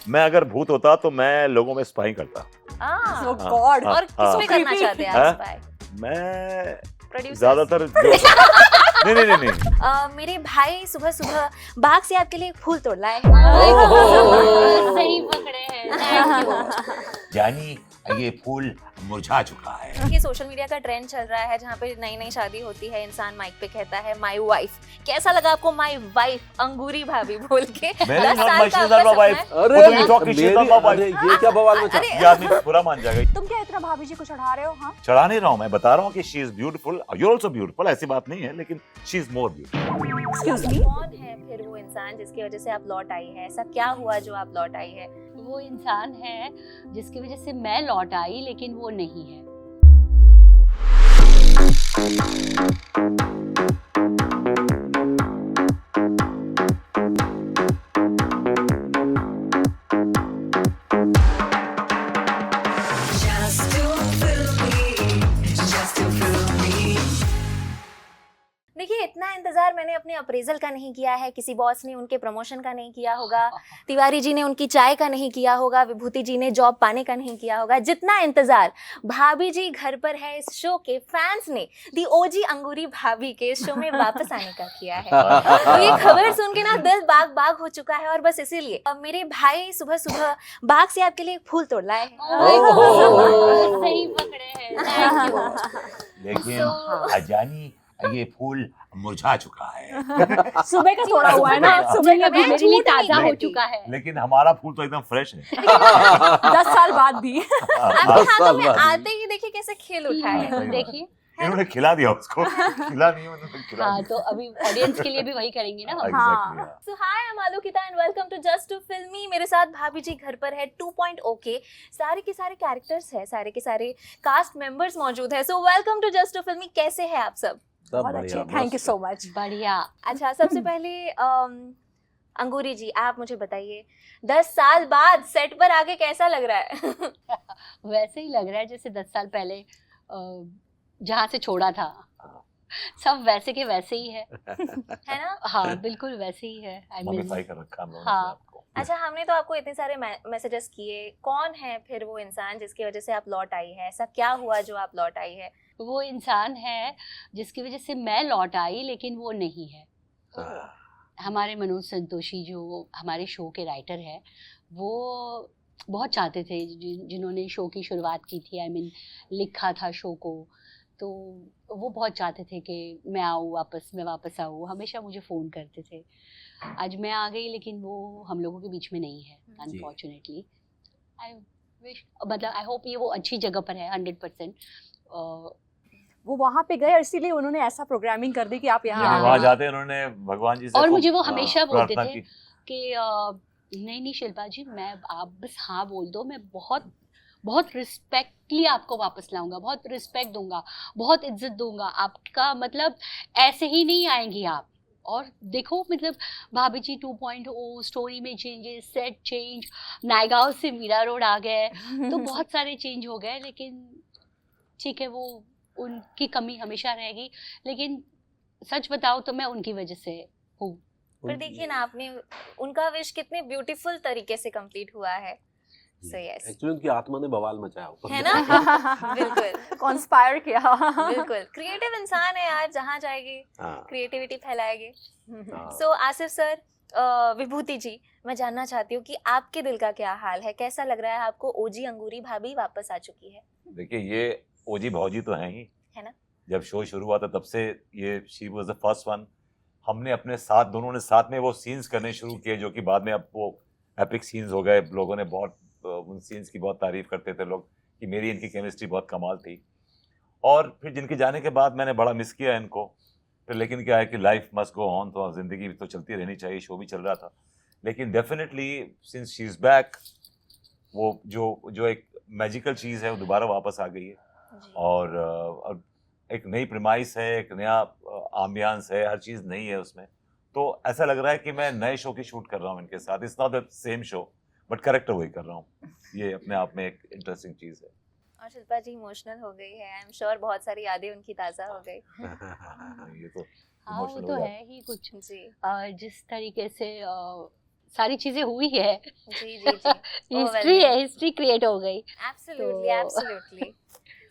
मैं अगर भूत होता तो मैं लोगों में स्पाई करता। Oh हाँ, God! हाँ, और किस पे करना चाहते हैं हाँ? आप स्पाई? मैं प्रोड्यूसर ज्यादातर जो नहीं मेरे भाई सुबह सुबह बाग से आपके लिए एक फूल तोड़ लाए सही पकड़े हैं, थैंक यू। यानी ये फूल मुरझा चुका है। ये सोशल मीडिया का ट्रेंड चल रहा है जहाँ पे नई नई शादी होती है, इंसान माइक पे कहता है माय वाइफ। कैसा लगा आपको माय वाइफ अंगूरी भाभी बोल के? 10 साल का आपका सपना है। अरे ये क्या बवाल मचा? ये आदमी बुरा मान जाएगा। तुम क्या इतना भाभी जी को चढ़ा रहे हो? हाँ, चढ़ा नहीं रहा हूँ, मैं बता रहा हूँ कि she is beautiful, you are also beautiful, ऐसी बात नहीं है, लेकिन she is more beautiful. Excuse me. कौन है फिर वो इंसान जिसकी वजह से आप लौट आई है? ऐसा क्या हुआ जो आप लौट आई है? वो इंसान है जिसकी वजह से मैं लौट आई, लेकिन वो नहीं है। देखिए, इतना इंतजार मैंने अपने अप्रेजल का नहीं किया है, किसी बॉस ने उनके प्रमोशन का नहीं किया होगा, तिवारी जी ने उनकी चाय का नहीं किया होगा, विभूति जी ने जॉब पाने का नहीं किया होगा। जितना इंतजार भाभी जी घर पर है इस शो के फैंस ने दी ओजी अंगूरी भाभी के इस शो में वापस आने का किया है। तो ये खबर सुन के ना दिल बाग बाग हो चुका है, और बस इसीलिए अब मेरे भाई सुबह सुबह बाग से आपके लिए एक फूल तोड़ लाए सही पकड़े हैं, थैंक यू। लेकिन अजानी ये फूल मुरझा चुका है। सुबह का तोड़ा हुआ है ना, सुबह का भी मेरे लिए झूठ ताजा नहीं हो कहती। चुका है। लेकिन हमारा फूल तो एकदम फ्रेश है। 10 साल बाद भी। आपके हाथों में बाद भी। आते ही देखिए कैसे खिल उठा है। देखिए, इन्होंने खिला दिया उसको, खिला नहीं उन्होंने खिला हाँ, दिया। तो अभी ऑडियंस के लिए भी वही करेंगे ना हम। Exactly, हाँ। So hi, I'm Alokita and welcome to Just to Filmy। मेरे साथ भाभी जी घर पर है 2.0 के सारे के सारे कैरेक्टर्स हैं, सारे के सारे कास्ट मेंबर्स मौजूद हैं। So welcome to Just to Filmy। कैसे हैं आप सब? बहुत अच्छे, थैंक यू सो मच। बढ़िया। अच्छा, सबसे पहले अंगूरी जी, आप मुझे बताइए 10 साल बाद सेट पर आके कैसा लग रहा है? वैसे ही लग रहा है जैसे 10 साल पहले जहाँ से छोड़ा था। सब वैसे के वैसे ही है ना? हाँ, बिल्कुल वैसे ही है। I miss- मॉडिफाई कर रखा हम लोगों ने हाँ। आपको। अच्छा, हमने तो आपको इतने सारे मैसेजेस किए। कौन है फिर वो इंसान जिसकी वजह से आप लौट आई है? ऐसा क्या हुआ जो आप लौट आई है? वो इंसान है जिसकी वजह से मैं लौट आई, लेकिन वो नहीं है। हमारे मनोज संतोषी जो हमारे शो के राइटर है, वो बहुत चाहते थे, जिन्होंने शो की शुरुआत की थी, लिखा था शो को, तो वो बहुत चाहते थे कि मैं आऊँ वापस, मैं वापस आऊँ। हमेशा मुझे फ़ोन करते थे। आज मैं आ गई, लेकिन वो हम लोगों के बीच में नहीं है, अनफॉर्चुनेटली। आई विश, मतलब आई होप ये वो अच्छी जगह पर है 100%। वो वहाँ पे गए और इसीलिए उन्होंने ऐसा प्रोग्रामिंग कर दी कि आप यहाँ हाँ। आ वहाँ गए। जाते उन्होंने भगवान जी से और खूब, मुझे वो हमेशा बोलते प्रार्थना थे की। कि नहीं शिल्पा जी, मैं आप बस हाँ बोल दो, मैं बहुत बहुत रिस्पेक्टली आपको वापस लाऊंगा, बहुत रिस्पेक्ट दूंगा, बहुत इज्जत दूंगा। आपका मतलब ऐसे ही नहीं आएंगी आप। और देखो, मतलब भाभी जी 2.0, स्टोरी में चेंजेस, सेट चेंज, नायगांव से मीरा रोड आ गए, तो बहुत सारे चेंज हो गए। लेकिन ठीक है, वो उनकी कमी हमेशा रहेगी। लेकिन सच बताओ तो मैं उनकी वजह से हूँ। पर देखिए ना, आपने उनका विश कितने ब्यूटीफुल तरीके से कंप्लीट हुआ है। So yes, एक्चुअली उनकी आत्मा ने बवाल मचाया ऊपर है में। ना? बिल्कुल कॉन्स्पायर किया। बिल्कुल, क्रिएटिव इंसान है यार, जहाँ जाएगी हाँ, क्रिएटिविटी फैलाएगी। हाँ। सो आसिफ सर, विभूति जी, मैं जानना चाहती हूँ कि आपके दिल का क्या हाल है? कैसा लग रहा है आपको ओजी अंगूरी भाभी वापस आ चुकी है? देखिए, ये ओजी भौजी तो हैं ही, है ना? जब शो शुरू हुआ था तब से ये she was the first one. हमने अपने साथ, दोनों ने साथ में वो सीन्स करने शुरू किए, जो कि बाद में अब वो एपिक सीन्स हो गए। लोगों ने बहुत उन सीन्स की बहुत तारीफ करते थे लोग कि मेरी इनकी केमिस्ट्री बहुत कमाल थी। और फिर जिनके जाने के बाद मैंने बड़ा मिस किया इनको। फिर लेकिन क्या है कि लाइफ मस्ट गो ऑन, तो ज़िंदगी भी तो चलती रहनी चाहिए, शो भी चल रहा था। लेकिन definitely since she is back, वो जो एक मैजिकल चीज़ है वो दोबारा वापस आ गई है। जी। और एक नई प्रीमाइस है, एक नया आम्बियंस है, हर चीज़ नई है उसमें। तो ऐसा लग रहा है कि मैं नए शो की शूट कर रहा हूँ इनके साथ। It's not the same show, but character वही कर रहा हूँ। ये अपने आप में एक इंटरेस्टिंग चीज़ है। और शिल्पा जी इमोशनल हो गई है, आई एम श्योर बहुत सारी यादें उनकी ताज़ा हो गई। ये तो हाँ, वो emotional तो हो है ही कुछ। जी। जिस तरीके से सारी चीजें हुई है, जी जी जी हिस्ट्री है, हिस्ट्री क्रिएट हो गई। एब्सोल्युटली तो- एब्सोल्युटली।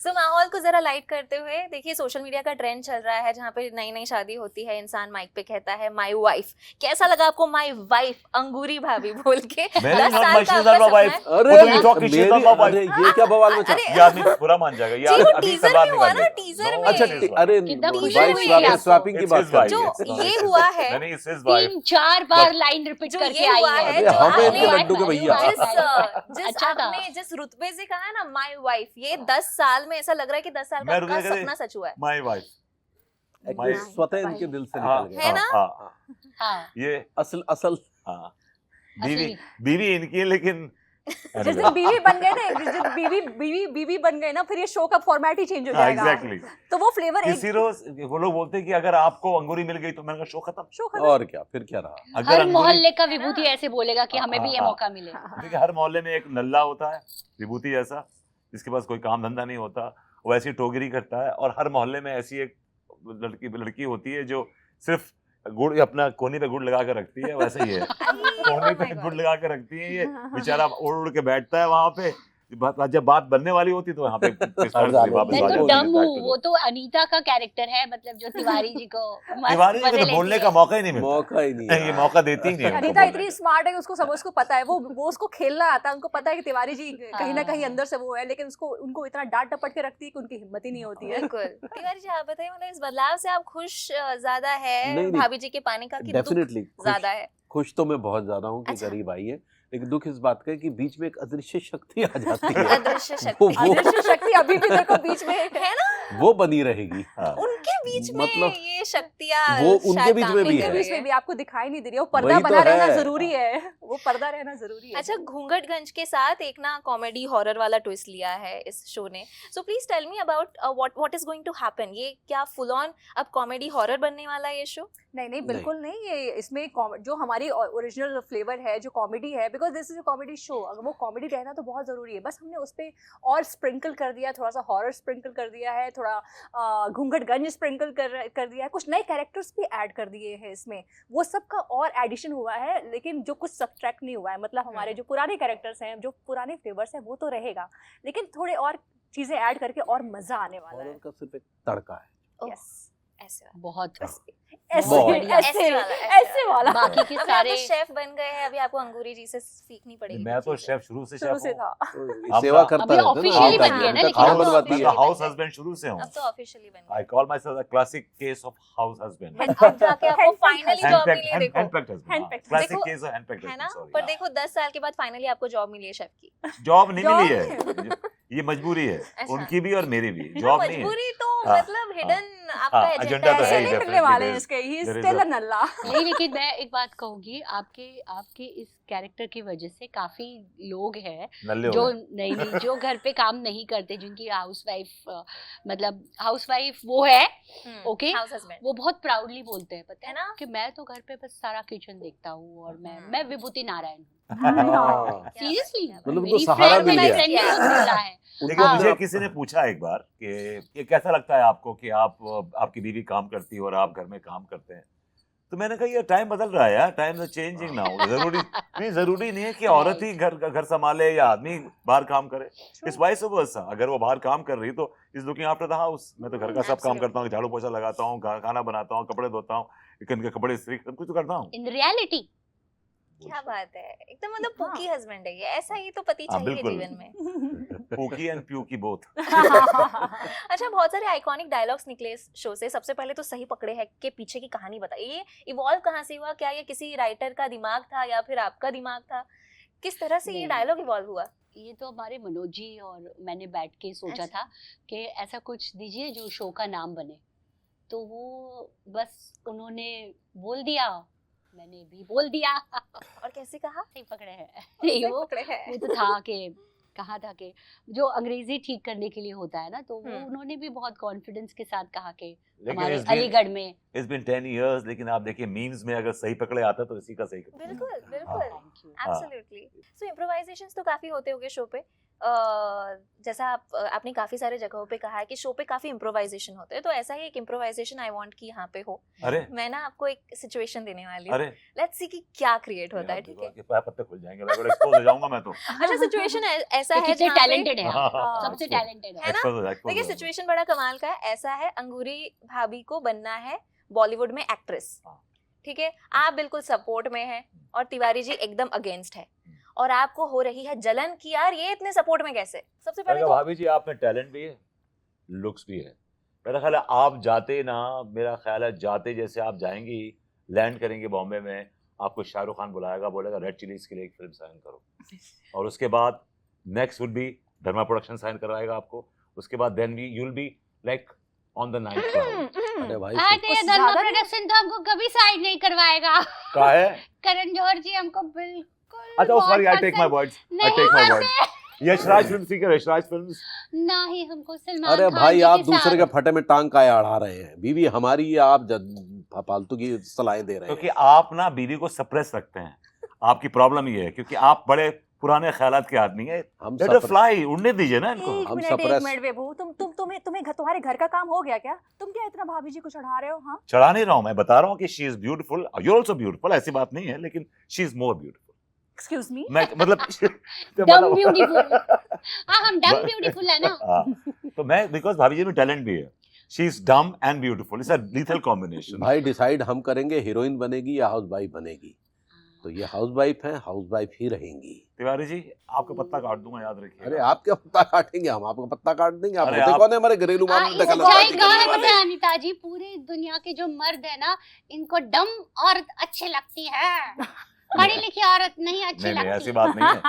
सो माहौल को जरा लाइट करते हुए देखिए, सोशल मीडिया का ट्रेंड चल रहा है जहाँ पे नई नई शादी होती है, इंसान माइक पे कहता है माय वाइफ। कैसा लगा आपको माय वाइफ अंगूरी भाभी बोल के? मैंने 10 not साल my का she's आपका not my सपना wife. है। अरे What are you talking? She's not my wife. अरे ये क्या बवाल मचा? अरे, ये आदमी बुरा मान जाएगा, ये जी, वो अभी teaser सलवार में हुआ निकाल ना, लेगा। teaser No, में। अच्छा it's his wife. अरे कितना खुशी वाइफ हुई स्वैपिंग आपको? स्वैपिंग की It's बात his कर wife. रही जो है। ये हुआ है, नहीं, it's his wife. 3-4 bar But- line repeat जो करके ये आई हुआ है। है, अरे जो हमें आपने इतने लड्डू के भैया। जिस अच्छा था। आपने जिस रुतबे से कहा है ना माय वाइफ, ये 10 साल में ऐसा लग रहा है कि 10 साल का मैं आपका रुतबे से- सपना सच हुआ है। My wife. Actually, स्वतः इनके दिल से हाँ, निकल है गया। ना? हाँ, हाँ, ये असल हाँ, बीवी असली। बीवी इनकी है, लेकिन जिस दिन बीवी बन गए ना, जिस दिन बीवी बन गए ना, फिर ये शो का फॉर्मेट ही चेंज हो जाएगा। एग्जैक्टली। तो वो फ्लेवर एक किसी रोज वो लोग बोलते हैं कि अगर आपको अंगूरी मिल गई तो मैंने कहा शो खत्म। शो खत्म। और क्या, फिर क्या रहा? अगर हर अंगूरी मोहल्ले का विभूति ऐसे बोलेगा कि हमें भी ये हाँ, मौका मिले। देखिए, हर मोहल्ले में एक नल्ला होता है विभूति जैसा, जिसके पास कोई काम धंधा नहीं होता, वो ऐसी टोगरी करता है। और हर मोहल्ले में ऐसी एक लड़की होती है जो सिर्फ गुड़ अपना कोनी पे गुड़ लगा कर रखती है, वैसे ही है। कोने पे गुड़ लगा के रखती है, ये बेचारा उड़ उड़ के बैठता है वहां पे। जब बात बनने वाली होती तो यहाँ पे वापस मैं आ मैं तो जाती है, डम back हूँ, to वो तो अनीता का कैरेक्टर है, मतलब जो तिवारी जी को मस्त तिवारी जी को मजे तो लेती बोलने है। का मौका ही नहीं मिलता। मौका ही नहीं ये है। मौका देती ही नहीं है उनको अनीता बोलने इतनी का। स्मार्ट है, उसको सब उसको पता है, वो उसको खेलना आता है, उनको पता है कि तिवारी जी कहीं ना कहीं हाँ। अंदर से वो है, लेकिन उसको उनको इतना डांट डपट के रखती है कि उनकी हिम्मत ही नहीं होती है। बिल्कुल। तिवारी जी, आप बताइए, मतलब इस बदलाव से आप खुश ज्यादा है नहीं, भाभी जी के पाने का कि दुख डेफिनेटली ज्यादा है? खुश तो मैं बहुत ज्यादा हूँ कि अच्छा। करीब आई है, लेकिन दुख इस बात का है कि बीच में एक अदृश्य शक्ति आ जाती है। अदृश्य वो- शक्ति अदृश्य शक्ति अभी भी देखो बीच में है ना, वो बनी रहेगी। हाँ। उनके बीच में मतलब ये शक्तियां वो उनके शायद बीच काम में नहीं भी कर है। रही बीच में भी आपको दिखाई नहीं दे रही है, वो पर्दा वही तो बना रहना है। जरूरी है, वो पर्दा रहना जरूरी है। अच्छा, घूंघटगंज के साथ एक ना कॉमेडी हॉरर वाला ट्विस्ट लिया है इस शो ने। So please tell me about what is going to happen. ये क्या फुल ऑन अब कॉमेडी हॉरर बनने वाला है ये शो? नहीं बिल्कुल नहीं, ये इसमें जो हमारी ओरिजिनल फ्लेवर है, जो कॉमेडी है, because this is a comedy show, अगर वो कॉमेडी रहना तो बहुत ज़रूरी है। बस हमने उस पर और स्प्रिंकल कर दिया, थोड़ा सा हॉरर स्प्रिंकल कर दिया है, थोड़ा घूंघटगंज स्प्रिंकल कर दिया है, कुछ नए कैरेक्टर्स भी ऐड कर दिए हैं इसमें, वो सब का और एडिशन हुआ है, लेकिन जो कुछ सब्ट्रैक्ट नहीं हुआ है। मतलब हमारे जो पुराने कैरेक्टर्स हैं, जो पुराने फ्लेवर्स हैं, वो तो रहेगा, लेकिन थोड़े और चीज़ें ऐड करके और मज़ा आने वाला है। हॉरर का सिर्फ एक तड़का है। यस, ऐसे वाला। बहुत ऐसे बहुत। ऐसे वाला बाकी के अभी आप सारे तो शेफ बन गए हैं, अभी आपको अंगूरी जी से सीखनी पड़ेगी। मैं तो शेफ शुरू से शुरू शेफ से हूँ। था। तो अब सेवा तो- करता अभी रहता है officially ना, बन गया ना, उनका लेकिन खाना अब तो बनवाती मैं है। तो हाउस हस्बैंड शुरू से हूँ। अब तो ऑफिशियली बन I call my self classic case of house husband. गए। अब जाके आपको Handpicked फाइनली husband. जॉब मिली है, देखो हैंडपिक्ड हस्बैंड। Handpicked. क्लासिक देखो, केस ऑफ हैंडपिक्ड है ना? हस्बैंड, पर सॉरी। देखो 10 साल के बाद फाइनली आपको जॉब मिली है शेफ की। जॉब नहीं Job मिली नहीं है, ये मजबूरी है, अच्छा। उनकी भी और मेरी भी। है ना, जॉब नहीं है। मजबूरी तो हाँ, मतलब हिडन आपका हाँ, एजेंडा agenda तो है। है ऐसे ही, नहीं मिलने definitely वाले there हैं is- इसके, ही there is स्टिल a- अ नल्ला। नहीं, लेकिन मैं एक बात कहूंगी, आपके इस कैरेक्टर की वजह से काफी लोग हैं नल्ले हो जो गए। नहीं जो घर पे काम नहीं करते, जिनकी हाउसवाइफ मतलब हाउसवाइफ वो है, ओके, हाउस हस्बैंड। वो बहुत प्राउडली बोलते हैं, पता है है ना? ना, कि मैं तो घर पे बस सारा किचन देखता हूँ और हम्म। मैं विभूति नारायण हूँ। हाँ। सीरियसली, मतलब उनको मेरी सहारा friend मिल मेरी गया। friend ने खुद बोला है। देखिए, हाँ। मुझे किसी ने पूछा एक बार कि ये कैसा लगता है आपको कि आपकी बीवी काम करती है और आप घर में काम करते हैं। तो मैंने कहा ये टाइम बदल रहा है यार, टाइम इज चेंजिंग नाउ। जरूरी नहीं है कि औरत ही घर संभाले या आदमी बाहर काम करे। इस वाइस वर्सा, अगर वो बाहर काम कर रही तो is looking after the house. मैं तो घर का सब काम Absolutely. करता हूँ, झाड़ू पोछा लगाता हूँ, खाना बनाता हूँ, कपड़े धोता हूँ, इनके कपड़े इस्त्री, सब कुछ तो करता हूँ। इन रियलिटी क्या बात है, एकदम मतलब हाँ। पोकी हस्बैंड है ये। ऐसा ही तो पति हाँ, चाहिए बिल्कुल। जीवन में। Pookie and pukey both. अच्छा, बहुत सारे आइकॉनिक डायलॉग्स निकले इस शो से। सबसे पहले तो सही पकड़े है के पीछे की कहानी बताइए। ये इवॉल्व कहाँ से हुआ? क्या ये किसी राइटर का दिमाग था या फिर आपका दिमाग था? किस तरह से ये नहीं। डायलॉग इवॉल्व हुआ? ये तो हमारे मनोज जी और मैंने बैठ के सोचा अच्छा। था कि ऐसा कुछ दीजिए जो शो का नाम बने, तो वो बस उन्होंने बोल दिया, मैंने भी बोल दिया और कैसे कहा? सही पकड़े हैं। सही वो पकड़े है। वो तो था कि कहा था कि जो अंग्रेजी ठीक करने के लिए होता है ना, तो वो उन्होंने भी बहुत कॉन्फिडेंस के साथ कहा कि हमारे अलीगढ़ में It's been 10 years, लेकिन आप देखिए मीम्स में अगर सही पकड़े आता तो इसी का सही। बिल्कुल बिल्कुल, थैंक यू। एब्सोल्युटली। सो इम्प्रोवाइजेशंस तो काफी होते होंगे शो पे। जैसा आपने काफी सारे जगहों पे कहा है कि शो पे काफी इम्प्रोवाइजेशन होते हैं, तो ऐसा ही एक इम्प्रोवाइजेशन आई वांट कि यहाँ पे हो। अरे मैं ना आपको एक सिचुएशन देने वाली हूँ, अरे लेट्स सी कि क्या क्रिएट होता है, ठीक है? के पैर पत्ते खुल जाएंगे, मैं बड़ा एक्सपोज हो जाऊंगा मैं तो। अच्छा, सिचुएशन ऐसा तो है कितने जहाँ पे टैलेंटेड है हाँ, आप, हाँ, सबसे हाँ, टैलेंटेड है है। ना? Expose हो जाएगा, expose देखिए हो जाएगा। सिचुएशन बड़ा कमाल का है। ऐसा है, अंगूरी भाभी को बनना है बॉलीवुड में एक्ट्रेस, हाँ। ठीक है? आप बिल्कुल सपोर्ट में हैं और तिवारी जी एकदम अगेंस्ट है, और आपको हो रही है जलन कि यार ये इतने सपोर्ट में कैसे। सबसे पहले मैंने कहा, तो भाभी जी आप में टैलेंट भी है, लुक्स भी है। मेरा ख्याल है आप जाते ना, मेरा ख्याल है जाते जैसे आप जाएंगी, लैंड करेंगे बॉम्बे में, आपको शाहरुख खान बुलाएगा, बोलेगा रेड चिलीज के लिए एक फिल्म साइन करो, और उसके बाद next would be Dharma production sign करवाएगा आपको, उसके बाद then we you will be like on the ninth cloud. अरे भाई हाँ, तो ये कुछ धर्मा ज्यादा नहीं- प्रोडक्शन तो हमको कभी साइड नहीं करवाएगा। का है? करण जौहर जी हमको बिल्कुल अच्छा बहुत सॉरी, आई टेक माय पसंद वर्ड्स, आई नहीं टेक माय करते। वर्ड्स। यशराज फिल्म ठीक है, यशराज फिल्म्स। ना ही हमको सलमान अरे खान भाई जी आप के दूसरे के साथ। फटे में टांग का अड़ा रहे हैं, बीवी हमारी आप फालतू की सलाहें दे रहे क्योंकि हैं। आप ना बीवी को सप्रेस रखते हैं, आपकी प्रॉब्लम ये है, क्योंकि आप बड़े पुराने ख्यालात के आदमी हैं। हम लेट इट सब फ्लाई, उड़ने दीजिए ना इनको। एक हम मिनट एक suppress- मिनट बेबू, तुम्हें तुम्हारे घर का काम हो गया क्या? तुम क्या इतना भाभी जी को चढ़ा रहे हो? हाँ, चढ़ा नहीं रहा हूं, मैं बता रहा हूँ कि she is beautiful, you also beautiful, ऐसी बात नहीं है, लेकिन she is more beautiful. Excuse मी। मैं मतलब डम ब्यूटीफुल। हाँ, हम डम ब्यूटीफुल है ना। हाँ, तो मैं बिकॉज भाभी जी में टैलेंट भी है, she is dumb and beautiful, it's a lethal combination. भाई डिसाइड हम करेंगे हीरोइन बनेगी या हाउस वाइफ बनेगी, तो ये हाउस वाइफ है, हाउस वाइफ ही रहेंगी। तिवारी जी आपका पत्ता काट दूंगा, याद रखिए। अरे आप क्या पत्ता काटेंगे, हम आपका पत्ता काट देंगे। आप अरे होते आप- कौन है हमारे घरेलू मामले में दखल सच्चाई अंदाजी कहाँ करने है वाले? पता है अनिता जी, पूरी दुनिया के जो मर्द है ना, इनको डम औरत अच्छी लगती है, पढ़ी लिखी औरत नहीं अच्छी नहीं नहीं, लगती। ऐसी बात नहीं है,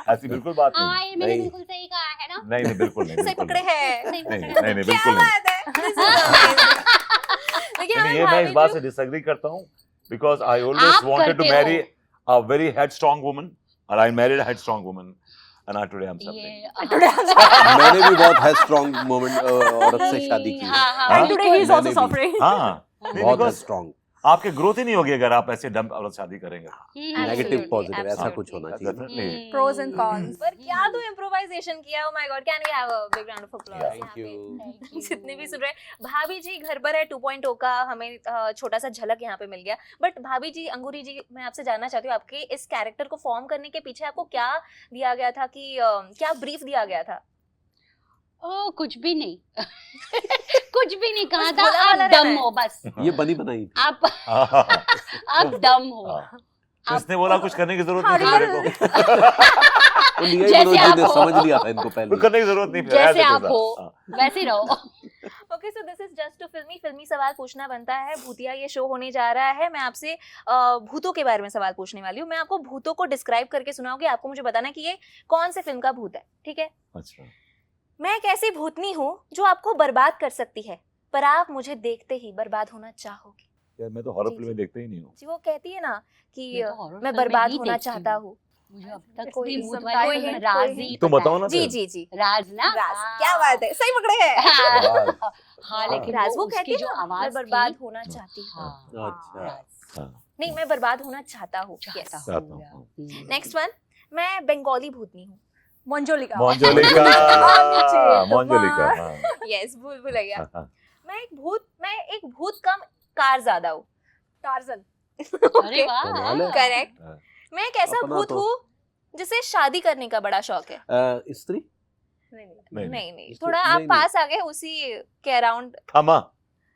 ऐसी बिल्कुल बात हाँ, नहीं। ये मैंने नहीं। बिल्कुल सही कहा है ना। नहीं नहीं, बिल्कुल नहीं, सही बिल्कुल पकड़े नहीं। हैं। सही नहीं पकड़ा। नहीं नहीं, क्या बिल्कुल नहीं। बात है? This is amazing. देखिए नहीं, हमें ये मैं इस भाभी बात जी- से डिसएग्री करता हूँ, बिकॉज आई ऑलवेज आप वांटेड टू करते मैरी हो। a very headstrong woman, and I married a headstrong woman, and now today I'm suffering. ये मैंने भी बहुत है स्ट्रॉन्ग मोमेंट औरत से शादी की है। हाँ, हाँ, हाँ? And today he is also मैंने भी। suffering. हाँ, नहीं, बहुत है because स्ट्रॉन्ग, आपके ग्रोथ ही नहीं होगी अगर आप ऐसे डम औरत शादी करेंगे। नेगेटिव Absolutely, पॉजिटिव ऐसा absolutely. कुछ होना चाहिए। Definitely. Pros and cons. पर क्या तो इम्प्रोवाइजेशन किया। Oh my God, can we have a big round of applause? Yeah. यहाँ Thank you. पे जितने भी सुन रहे हैं, भाभी जी घर पर है 2.0 का हमें छोटा सा झलक यहाँ पे मिल गया। बट भाभी जी, अंगूरी जी, मैं आपसे जानना चाहती हूँ, आपके इस कैरेक्टर को फॉर्म करने के पीछे आपको क्या दिया गया था, कि क्या ब्रीफ दिया गया था? ओ, कुछ भी नहीं। कुछ भी नहीं कहा बस था, भोला भाला आप रहना डम है। हो बस। ये बनी बनाई थी। आप हाँ, आप डम हो। हाँ। तो इसने बोला कुछ करने की जरूरत हाँ, नहीं थी मेरे को, वो लिया ही जैसे मनोज जी आप ने हो। समझ लिया था इनको कुछ पहले। करने की जरूरत नहीं थी, जैसे ऐसे आप कैसा? हो। हाँ। वैसे ही रहो। Okay, so this is just to फिल्मी सवाल पूछना बनता है। भूतिया ये शो होने जा रहा है। मैं आपसे भूतों के बारे में सवाल पूछने वाली हूँ। मैं आपको भूतों को डिस्क्राइब करके सुनाऊंगी, आपको मुझे बताना कि ये कौन से फिल्म का भूत है, ठीक है? अच्छा, मैं एक ऐसी भूतनी हूँ जो आपको बर्बाद कर सकती है, पर आप मुझे देखते ही बर्बाद होना चाहोगे। यार मैं तो हॉरर जी, फिल्में जी। देखते ही नहीं हूँ। जी, वो कहती है ना कि मैं तो horror मैं film बर्बाद ही होना देखती चाहता हूँ। हूँ। मुझे अब तक कोई कोई भूत some वाली कोई फिल्म है, राज कोई ही तुम पता बताओ है। ना जी फिर। जी जी, राज ना। राज, हाँ। क्या बात है, सही पकड़े हैं। हाँ, हाँ, हाँ, लेकिन राज वो उसकी कहती है जो ना, आवाज मैं बर्बाद थी, होना चाहती हूँ। हाँ, अच्छा। राज। हाँ, नहीं, मैं बर्बाद होना चाहता हूँ। चाहता यस। चाहता हूँ। हूँ। नेक्स्ट वन, मैं बंगाली भूतनी हूँ। मंजोलिका। मोंजोलिका, हाँ, मोंजोलिका, हाँ, यस, भूल गया। हाँ, हाँ। मैं एक भूत कम कार ज्यादा हूँ। टार्जन। अरे वाह। कमाल है। करेक्ट। हाँ। मैं एक ऐसा अपना भूत तो- हूँ जिसे शादी करने का बड़ा शौक है। स्त्री नहीं नहीं। नहीं, नहीं नहीं, इसलिए- थोड़ा आप नहीं, पास आ गए, उसी के अराउंड, थमा,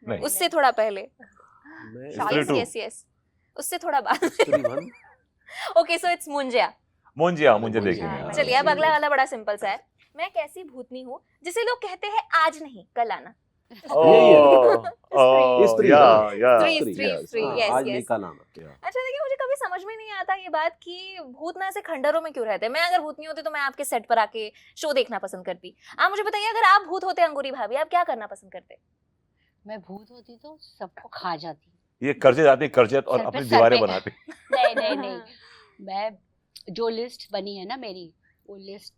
नहीं, उससे थोड़ा पहले। मैं स्त्री यस टू। यस यस, उससे थोड़ा बाद। स्त्री one. Okay, so it's Munjya. Munjya, मुझे मुंजिया। देखेंगे। हाँ। चलिए, अब अगला वाला बड़ा सिंपल सा है। मैं एक ऐसी भूतनी हूँ जिसे लोग कहते हैं आज नहीं कल आना। स्त्री, या हाँ। या स्त्री, हाँ, yes, आज yes. नहीं कल आना। अच्छा, देखिए, मुझे कभी समझ में नहीं आता ये बात कि भूत ना ऐसे खंडरों में क्यों रहते हैं। मैं अगर भूत नहीं होती तो मैं आपके सेट पर आके शो देखना पसंद करती। आप मुझे बताइए, अगर आप भूत होते अंगूरी भाभी, आप क्या करना पसंद करते? मैं भूत होती तो सबको खा जाती। ये कर्जे जाती कर्जत और सर पे- अपनी सर दीवारें पे- बनाती। नहीं नहीं नहीं, मैं जो लिस्ट बनी है ना मेरी, वो लिस्ट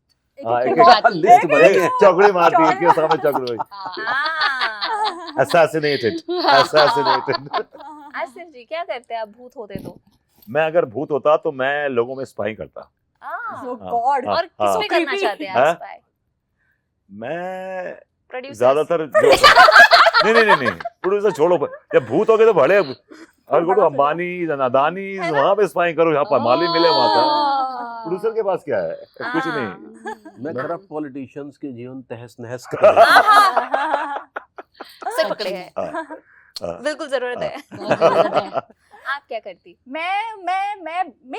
हाँ, एक जाती। लिस्ट बनी है। चौकड़ी मारती है, इसके सामने चौकड़ी। हाँ। Assassinated, assassinated। आसिफ जी, क्या करते हैं आप भूत होते तो? मैं अगर भूत होता तो मैं लोगों में स्पाई करता, Oh God. और किस पे करना creepy. चाहते हैं हाँ? आप स्पाई? मैं प्रोड्यूसर ज्यादातर जो नहीं प्रोड्यूसर छोड़ो, जब भूत हो गए तो बड़े हर को अंबानी अदानी है ना? वहां पे स्पाइंग करो, यहाँ पर माली मिले वहां था। हाँ। प्रोड्यूसर के पास क्या है, कुछ हाँ। नहीं। मैं करप्ट पॉलिटिशियंस के जीवन तहस नहस कर से पकड़े हैं, हाँ, बिल्कुल जरूरत है। बहुत जरूरत है। आप क्या करती? मैं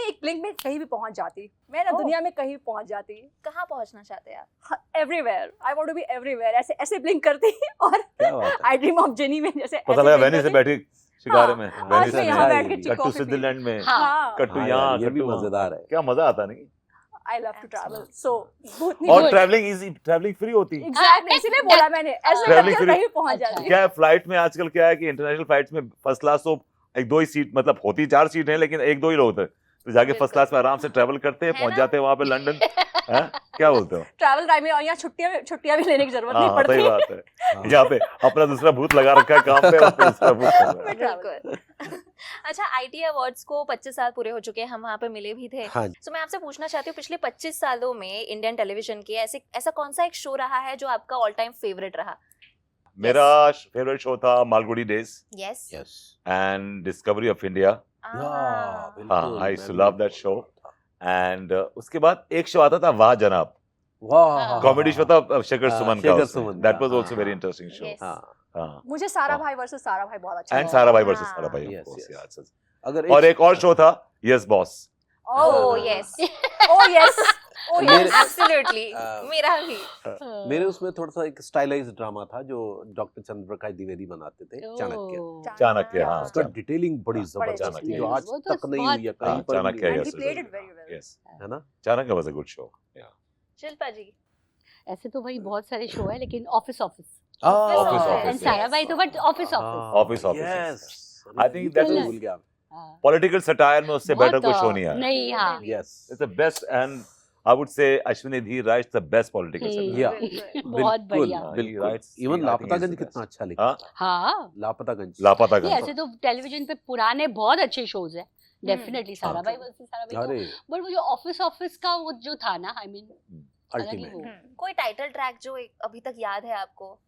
एक ब्लिंक में कहीं भी पहुंच जाती, मैं ना ओह। दुनिया में कहीं भी पहुंच जाती, कहाँ पहुंचना चाहते हैं आप? Everywhere. I want to be everywhere, ऐसे ऐसे ब्लिंक करती और क्या बात है। आई ड्रीम ऑफ जेनी में जैसे पता ऐसे लगा blink वेनिस से करती। बैठी शिकारे में, हाँ, वेनिस आज मैं में, यहाँ बैठ के कट चिक कट्टू कॉफी पी स्विट्जरलैंड में, हाँ, कट्टू हाँ यहाँ, यार, ये भी कट्टू वहाँ। मजेदार है। क्या मजा आता नहीं। आई लव टू ट्रैवल, सो और Good. Travelling easy, travelling free होती है। एग्जैक्टली, इसीलिए बोला मैंने, ऐसे Traveling करके free- कहीं पहुंच अच्छा। जाती। क्या है फ्लाइट में आजकल क्या है कि इंटरनेशनल फ्लाइट्स में फर्स्ट क्लास तो एक दो ही सीट, मतलब होती 4 सीट है लेकिन एक दो ही लोग होते हैं, तो जाके फर्स्ट बिल्कुल। क्लास में आराम से ट्रैवल करते हैं, है पहुंच ना? जाते हैं वहां पे लंदन। हैं? क्या बोलते हो? ट्रैवल टाइम में, और यहाँ छुट्टियां भी लेने की जरूरत नहीं हाँ, सही पड़ती। बात है। हाँ। यहाँ पे अपना दूसरा भूत लगा रखा है काम पे, और फिर दूसरा भूत कर रहा है। बिल्कुल। अच्छा, आईटी अवार्ड्स को 25 साल पूरे हो चुके हैं, हम वहाँ पे मिले भी थे। हाँ जी। तो मैं आपसे पूछना चाहती हूँ, पिछले 25 सालों में इंडियन टेलीविजन के ऐसा कौन सा एक शो रहा है जो आपका ऑल टाइम फेवरेट रहा? मेरा फेवरेट शो था Malgudi days yes. Yes and discovery of India. हाँ, आई used to love that show. And उसके बाद एक शो आता था वाह जनाब, वाह कॉमेडी शो था शेखर हाँ, सुमन शेखर का, सुमन दैट का, वाज आल्सो हाँ, वेरी हाँ। Interesting show. Yes. हाँ हाँ, मुझे सारा हाँ। भाई वर्सेस सारा भाई बहुत अच्छा एंड लगा। सारा भाई वर्सेस हाँ। सारा भाई, Yes, of course, yes. yes. अगर और एक और शो था yes boss. Oh yes, oh yes, oh मेरे- यस। एब्सोल्युटली, मेरा भी। मेरे उसमें थोड़ा सा एक स्टाइलाइज्ड ड्रामा था जो डॉक्टर चंद्रप्रकाश द्विवेदी बनाते थे, चाणक्य। चाणक्य, हाँ, उसका डिटेलिंग बड़ी बड़े जबरदस्त थी जो चाणक्य। आज वो तो तक नहीं बहुत- हुई है हाँ, कहीं पर भी चाणक्य, नहीं And yes, he हुई। played it very well. Yes. है ना? Chanakya was a good show. Shilpa ji. ऐसे तो भाई बहुत सारे शो है, लेकिन ऑफिस Office, Office, एंड सारा भाई तो but office Office, Yes. I think that बिल्कुल is- भूल गया। पॉलिटिकल सटायर में उससे बेटर कोई शो नहीं आया। नहीं, हाँ Yes. It's the best, and I would say Ashwini Dhir writes the best political satire. Yeah. बहुत बिल्कुल, बढ़िया। बिल्कुल। writes- even I think Lapataganj he's the कितना best. अच्छा लिखा हाँ? था। हाँ, लापतागंज। लापता नहीं, गंज। ऐसे तो टेलीविजन पे पुराने बहुत अच्छे शोज है, डेफिनेटली सारा हाँ। भाई वर्सेस सारा भाई तो, अरे बट वो जो ऑफिस का वो जो था ना, आई मीन अलग ही अल्टीमेट। वो। कोई टाइटल ट्रैक जो अभी तक याद है आपको?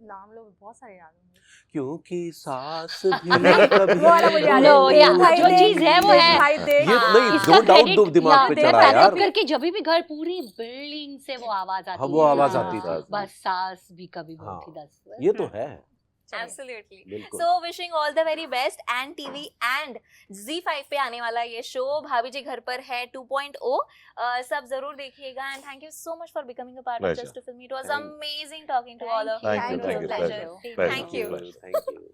नाम लोग बहुत सारे याद होंगे। क्योंकि सास भी वो वाला मुझे याद है। लो, देख या, भाई जो देख, चीज़ है वो देख है। भाई देख। ये हाँ, नहीं, इसका दो डाउट credit- दिमाग या, पे देख चढ़ा भाई, यार। करके जब भी घर पूरी बिल्डिंग से वो आवाज आती हाँ, वो है, आवाज हाँ, आती थी। बस सास भी कभी हाँ, बोलती 10। ये तो है एब्सोल्युटली। बिल्कुल। So wishing all the very best. And TV and Z5 पे आने वाला ये शो भाभी जी घर पर है 2.0, सब जरूर देखिएगा। And thank you so much for becoming a part of Pleasure. Just to film. It was Thank- amazing talking to all of Thank you, thank you, pleasure. Thank you. Thank you.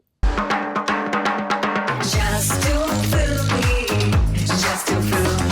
Just to feel me, just to feel